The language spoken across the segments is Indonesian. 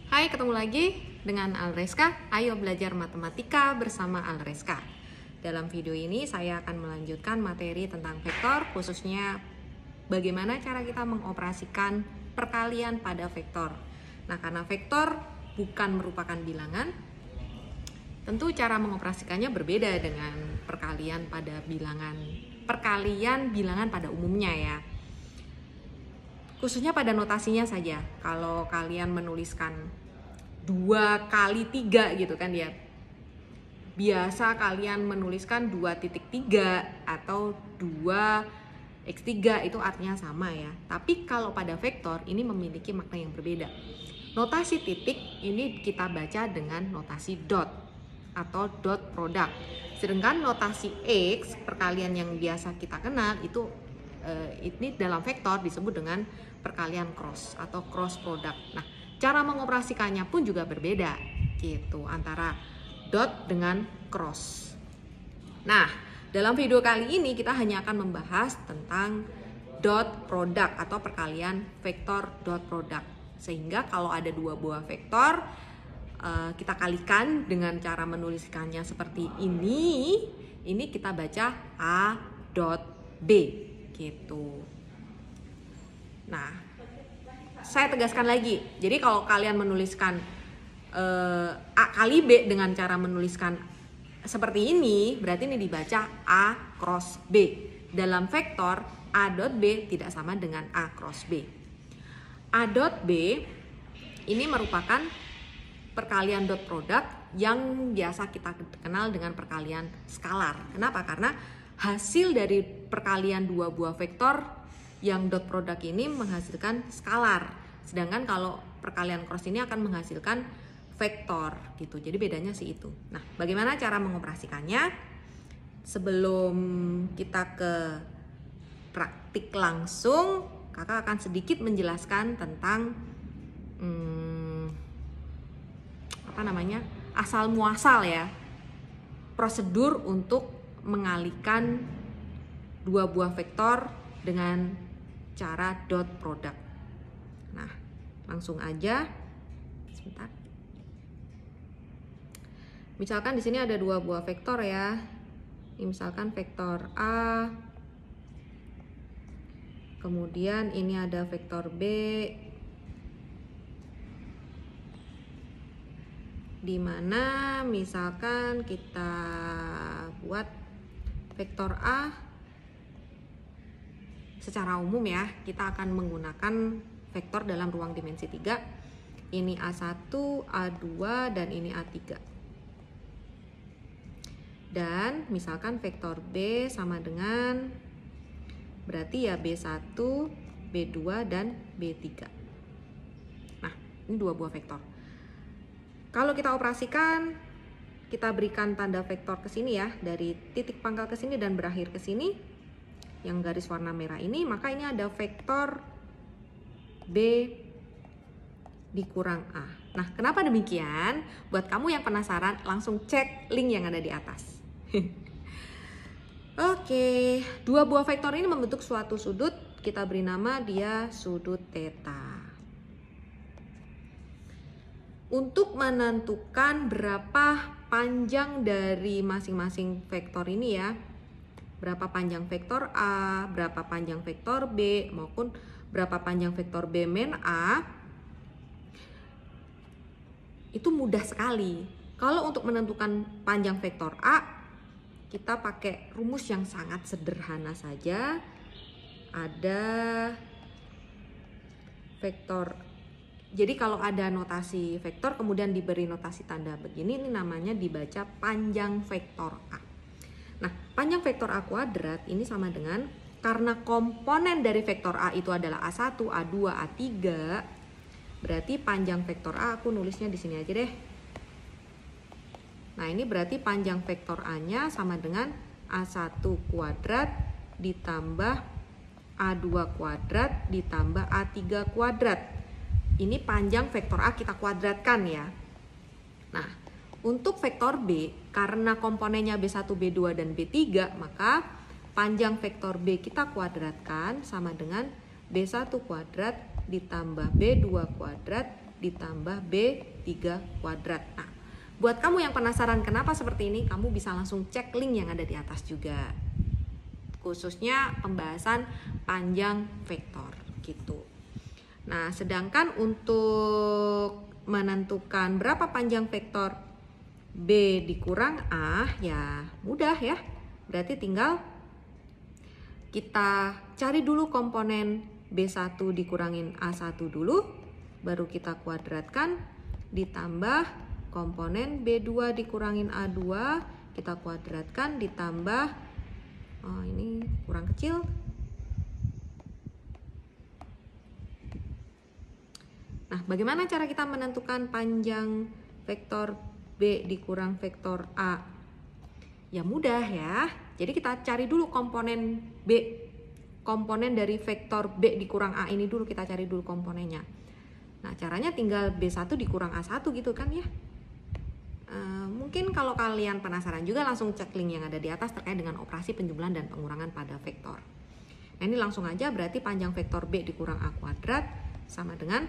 Hai, ketemu lagi dengan Alreska. Ayo belajar matematika bersama Alreska. Dalam video ini saya akan melanjutkan materi tentang vektor, khususnya bagaimana cara kita mengoperasikan perkalian pada vektor. Nah, karena vektor bukan merupakan bilangan, tentu cara mengoperasikannya berbeda dengan perkalian bilangan pada umumnya ya. Khususnya pada notasinya saja. Kalau kalian menuliskan 2 kali 3 gitu kan ya, biasa kalian menuliskan 2.3 atau 2x3, itu artinya sama ya. Tapi kalau pada vektor ini memiliki makna yang berbeda. Notasi titik ini kita baca dengan notasi dot atau dot product. Sedangkan notasi X, perkalian yang biasa kita kenal itu ini dalam vektor disebut dengan perkalian cross atau cross product. Nah, cara mengoperasikannya pun juga berbeda gitu antara dot dengan cross. Nah, dalam video kali ini kita hanya akan membahas tentang dot product atau perkalian vektor dot product. Sehingga kalau ada dua buah vektor, kita kalikan dengan cara menuliskannya seperti ini kita baca A dot B gitu. Nah, saya tegaskan lagi. Jadi kalau kalian menuliskan A kali B dengan cara menuliskan seperti ini, berarti ini dibaca A cross B. Dalam vektor, A dot B tidak sama dengan A cross B. A dot B ini merupakan perkalian dot product yang biasa kita kenal dengan perkalian skalar. Kenapa? Karena hasil dari perkalian dua buah vektor yang dot product ini menghasilkan skalar. Sedangkan kalau perkalian cross ini akan menghasilkan vektor gitu. Jadi bedanya sih itu. Nah, bagaimana cara mengoperasikannya? Sebelum kita ke praktik langsung, kakak akan sedikit menjelaskan tentang asal muasal ya, prosedur untuk mengalihkan dua buah vektor dengan cara dot product. Nah, langsung aja. Sebentar. Misalkan di sini ada dua buah vektor ya. Ini misalkan vektor A. Kemudian ini ada vektor B. Dimana misalkan kita buat vektor A secara umum ya, kita akan menggunakan vektor dalam ruang dimensi 3. Ini A1, A2, dan ini A3. Dan misalkan vektor B sama dengan, berarti ya B1, B2, dan B3. Nah, ini dua buah vektor. Kalau kita operasikan, kita berikan tanda vektor ke sini ya, dari titik pangkal ke sini dan berakhir ke sini, yang garis warna merah ini, maka ini ada vektor B dikurang A. Nah, kenapa demikian? Buat kamu yang penasaran, langsung cek link yang ada di atas. Oke, dua buah vektor ini membentuk suatu sudut, kita beri nama dia sudut theta. Untuk menentukan berapa panjang dari masing-masing vektor ini ya, berapa panjang vektor A, berapa panjang vektor B, maupun berapa panjang vektor B min A, itu mudah sekali. Kalau untuk menentukan panjang vektor A, kita pakai rumus yang sangat sederhana saja. Ada vektor. Jadi kalau ada notasi vektor kemudian diberi notasi tanda begini, ini namanya dibaca panjang vektor A. Nah, panjang vektor A kuadrat ini sama dengan, karena komponen dari vektor A itu adalah A1, A2, A3, berarti panjang vektor A aku nulisnya di sini aja deh. Nah, ini berarti panjang vektor A-nya sama dengan A1 kuadrat ditambah A2 kuadrat ditambah A3 kuadrat. Ini panjang vektor A kita kuadratkan ya. Nah, untuk vektor B, karena komponennya B1, B2, dan B3, maka panjang vektor B kita kuadratkan sama dengan B1 kuadrat ditambah B2 kuadrat ditambah B3 kuadrat. Nah, buat kamu yang penasaran kenapa seperti ini, kamu bisa langsung cek link yang ada di atas juga. Khususnya pembahasan panjang vektor gitu. Nah, sedangkan untuk menentukan berapa panjang vektor B dikurang A, ya mudah ya. Berarti tinggal kita cari dulu komponen B1 dikurangin A1 dulu, baru kita kuadratkan, ditambah komponen B2 dikurangin A2, kita kuadratkan, ditambah, oh ini kurang kecil, nah bagaimana cara kita menentukan panjang vektor B dikurang vektor A? Ya mudah ya, jadi kita cari dulu komponen B, komponen dari vektor B dikurang A ini dulu, kita cari dulu komponennya. Nah caranya tinggal B1 dikurang A1 gitu kan ya. Mungkin kalau kalian penasaran juga langsung cek link yang ada di atas terkait dengan operasi penjumlahan dan pengurangan pada vektor. Nah ini langsung aja, berarti panjang vektor B dikurang A kuadrat sama dengan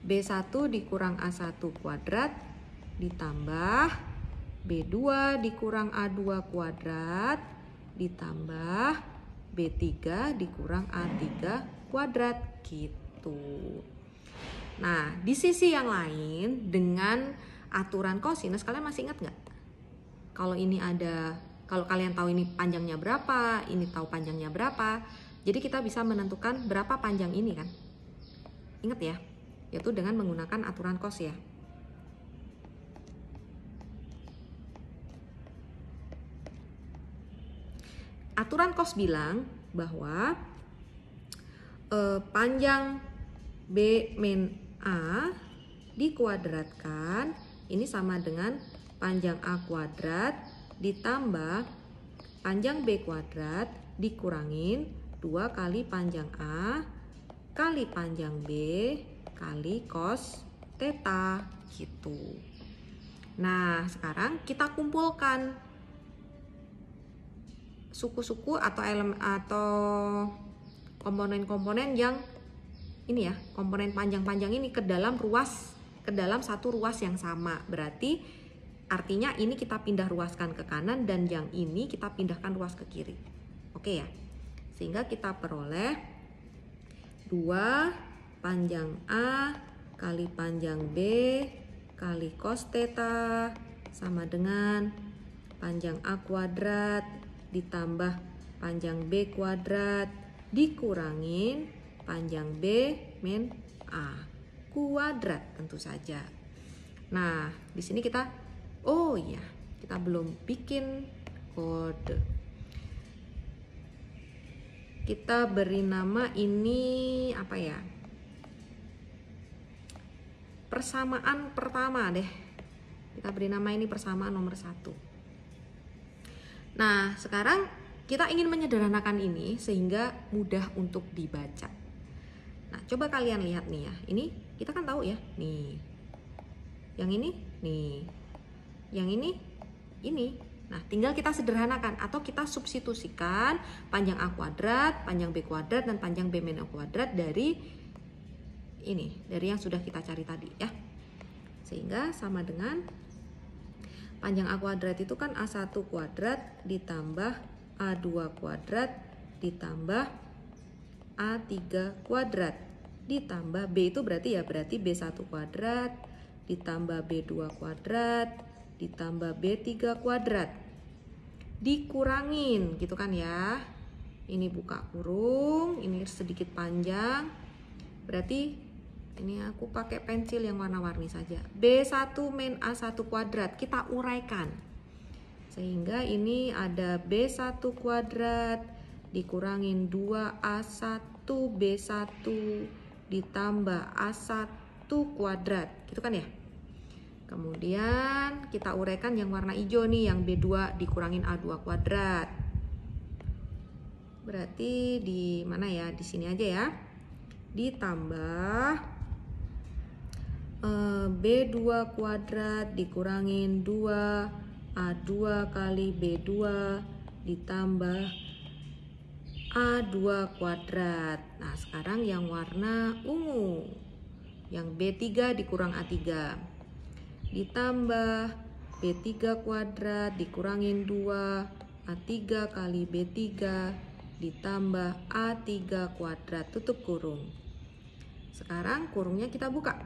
B1 dikurang A1 kuadrat ditambah B2 dikurang A2 kuadrat ditambah B3 dikurang A3 kuadrat gitu. Nah, di sisi yang lain dengan aturan kosinus, kalian masih ingat nggak? Kalau ini ada, kalau kalian tahu ini panjangnya berapa, ini tahu panjangnya berapa, jadi kita bisa menentukan berapa panjang ini kan? Ingat ya, yaitu dengan menggunakan aturan cos ya. Aturan cos bilang bahwa panjang B min A dikuadratkan ini sama dengan panjang A kuadrat ditambah panjang B kuadrat dikurangin 2 kali panjang A kali panjang B kali cos theta gitu. Nah, sekarang kita kumpulkan suku-suku atau elemen atau komponen-komponen yang ini ya, komponen panjang-panjang ini ke dalam satu ruas yang sama. Berarti artinya ini kita pindah ruaskan ke kanan dan yang ini kita pindahkan ruas ke kiri. Oke ya. Sehingga kita peroleh 2 panjang A kali panjang B kali cos theta sama dengan panjang A kuadrat ditambah panjang B kuadrat dikurangin panjang B min A kuadrat tentu saja. Nah, di sini kita, oh iya, kita belum bikin kode. Kita beri nama ini apa ya? Persamaan pertama deh. Kita beri nama ini persamaan nomor 1. Nah, sekarang kita ingin menyederhanakan ini sehingga mudah untuk dibaca. Nah, coba kalian lihat nih ya. Ini kita kan tahu ya, nih. Yang ini, nih. Yang ini. Nah, tinggal kita sederhanakan atau kita substitusikan panjang A kuadrat, panjang B kuadrat, dan panjang B min A kuadrat dari ini, dari yang sudah kita cari tadi ya. Sehingga sama dengan panjang A kuadrat itu kan A1 kuadrat ditambah A2 kuadrat ditambah A3 kuadrat ditambah B itu berarti B1 kuadrat ditambah B2 kuadrat ditambah B3 kuadrat dikurangin gitu kan ya. Ini buka kurung, ini sedikit panjang. Berarti ini aku pakai pensil yang warna-warni saja. B1 min A1 kuadrat kita uraikan. Sehingga ini ada B1 kuadrat dikurangin 2A1 B1 ditambah A1 kuadrat. Gitu kan ya? Kemudian kita uraikan yang warna hijau nih, yang B2 dikurangin A2 kuadrat. Berarti di mana ya? Di sini aja ya. Ditambah B2 kuadrat dikurangin 2A2 kali B2 ditambah A2 kuadrat. Nah, sekarang yang warna ungu. yang B3 dikurang A3 ditambah B3 kuadrat dikurangin 2 A3 kali B3 ditambah A3 kuadrat tutup kurung. Sekarang kurungnya kita buka.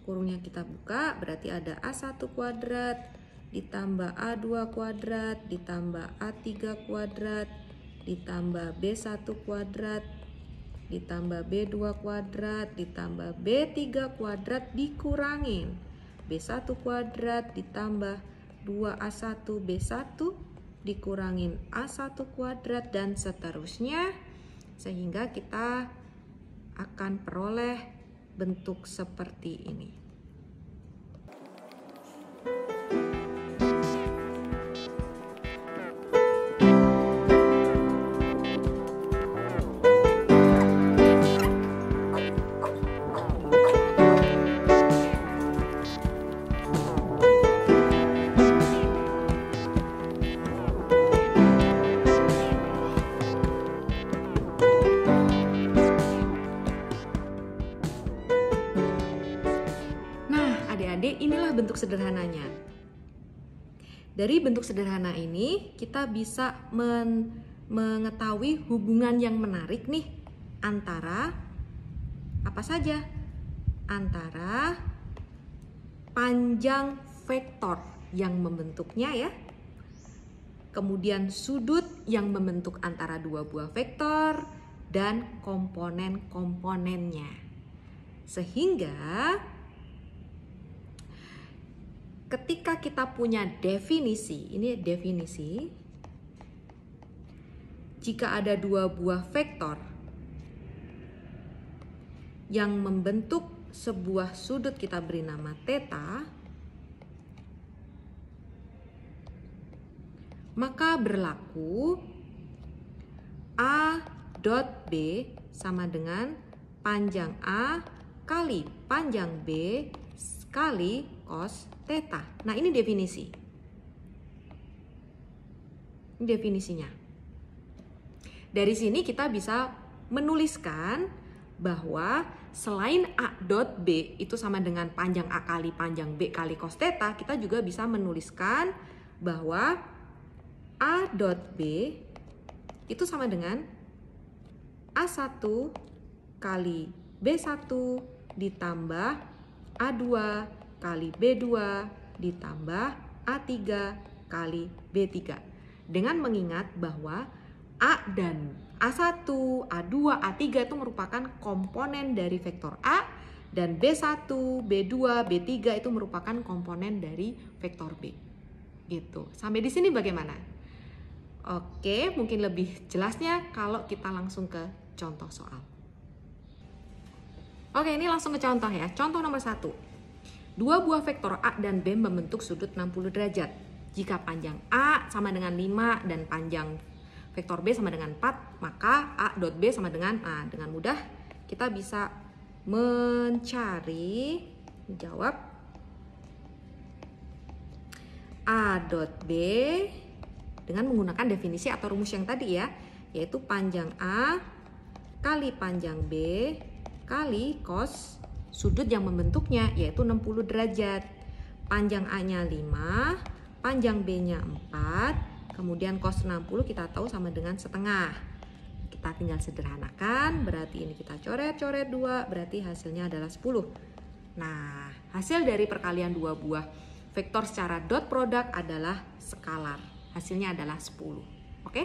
Kurungnya kita buka berarti ada A1 kuadrat ditambah A2 kuadrat ditambah A3 kuadrat ditambah B1 kuadrat ditambah B2 kuadrat ditambah B3 kuadrat dikurangin B1 kuadrat ditambah 2A1 B1 dikurangin A1 kuadrat dan seterusnya, sehingga kita akan peroleh bentuk seperti ini. Inilah bentuk sederhananya. Dari bentuk sederhana ini kita bisa mengetahui hubungan yang menarik nih antara apa saja? Antara panjang vektor yang membentuknya ya. Kemudian sudut yang membentuk antara dua buah vektor dan komponen-komponennya. Sehingga ketika kita punya definisi, ini definisi, jika ada dua buah vektor yang membentuk sebuah sudut kita beri nama theta, maka berlaku A dot B sama dengan panjang A kali panjang B kali cos theta. Nah, ini definisi. Ini definisinya. Dari sini kita bisa menuliskan bahwa selain A dot B itu sama dengan panjang A kali panjang B kali cos theta, kita juga bisa menuliskan bahwa A dot B itu sama dengan A1 kali B1 ditambah A2 kali B2 ditambah A3 kali B3. Dengan mengingat bahwa A dan A1, A2, A3 itu merupakan komponen dari vektor A dan B1, B2, B3 itu merupakan komponen dari vektor B. Gitu. Sampai di sini bagaimana? Oke, mungkin lebih jelasnya kalau kita langsung ke contoh soal. Oke, ini langsung ke contoh ya. Contoh nomor 1. Dua buah vektor A dan B membentuk sudut 60 derajat. Jika panjang A sama dengan 5 dan panjang vektor B sama dengan 4, maka A dot B sama dengan A. Dengan mudah kita bisa mencari, jawab A dot B dengan menggunakan definisi atau rumus yang tadi ya, yaitu panjang A kali panjang B kali cos sudut yang membentuknya, yaitu 60 derajat. Panjang A-nya 5, panjang B-nya 4, kemudian cos 60 kita tahu sama dengan setengah. Kita tinggal sederhanakan, berarti ini kita coret-coret 2, berarti hasilnya adalah 10. Nah, hasil dari perkalian dua buah vektor secara dot product adalah skalar. Hasilnya adalah 10. Oke?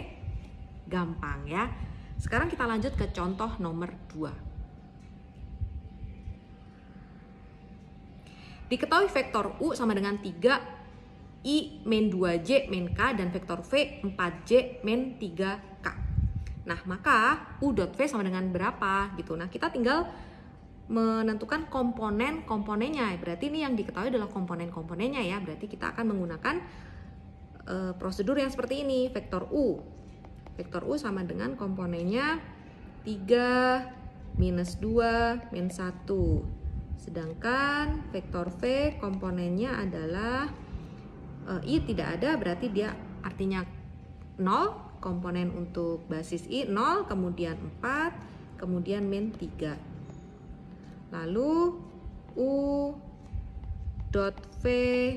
Gampang ya. Sekarang kita lanjut ke contoh nomor 2. Diketahui vektor U sama dengan 3I min 2J min K dan vektor V 4J min 3K. Nah, maka U dot V sama dengan berapa gitu. Nah, kita tinggal menentukan komponen-komponennya. Berarti ini yang diketahui adalah komponen-komponennya ya. Berarti kita akan menggunakan prosedur yang seperti ini. Vektor U. Vektor U sama dengan komponennya 3 minus 2 min 1. Sedangkan vektor V komponennya adalah I tidak ada, berarti dia artinya 0. komponen untuk basis I 0, kemudian 4, kemudian min 3. Lalu U dot V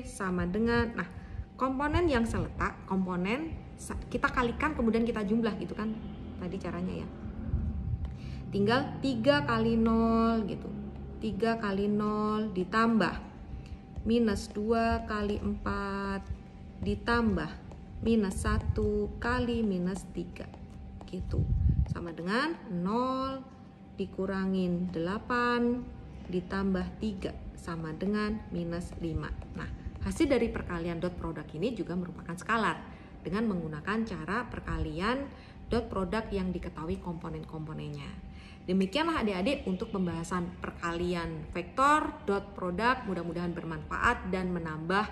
sama dengan, nah komponen yang seletak, komponen kita kalikan kemudian kita jumlah gitu kan tadi caranya ya. Tinggal 3 kali 0 gitu. 3 kali 0 ditambah minus 2 kali 4 ditambah minus 1 kali minus 3 gitu. Sama dengan 0 dikurangin 8 ditambah 3 sama dengan minus 5. Nah, hasil dari perkalian dot product ini juga merupakan skalar dengan menggunakan cara perkalian dot product yang diketahui komponen-komponennya. Demikianlah adik-adik untuk pembahasan perkalian vektor dot product, mudah-mudahan bermanfaat dan menambah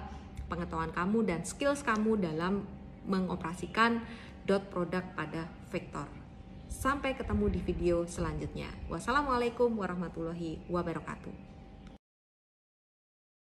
pengetahuan kamu dan skills kamu dalam mengoperasikan dot product pada vektor. Sampai ketemu di video selanjutnya. Wassalamualaikum warahmatullahi wabarakatuh.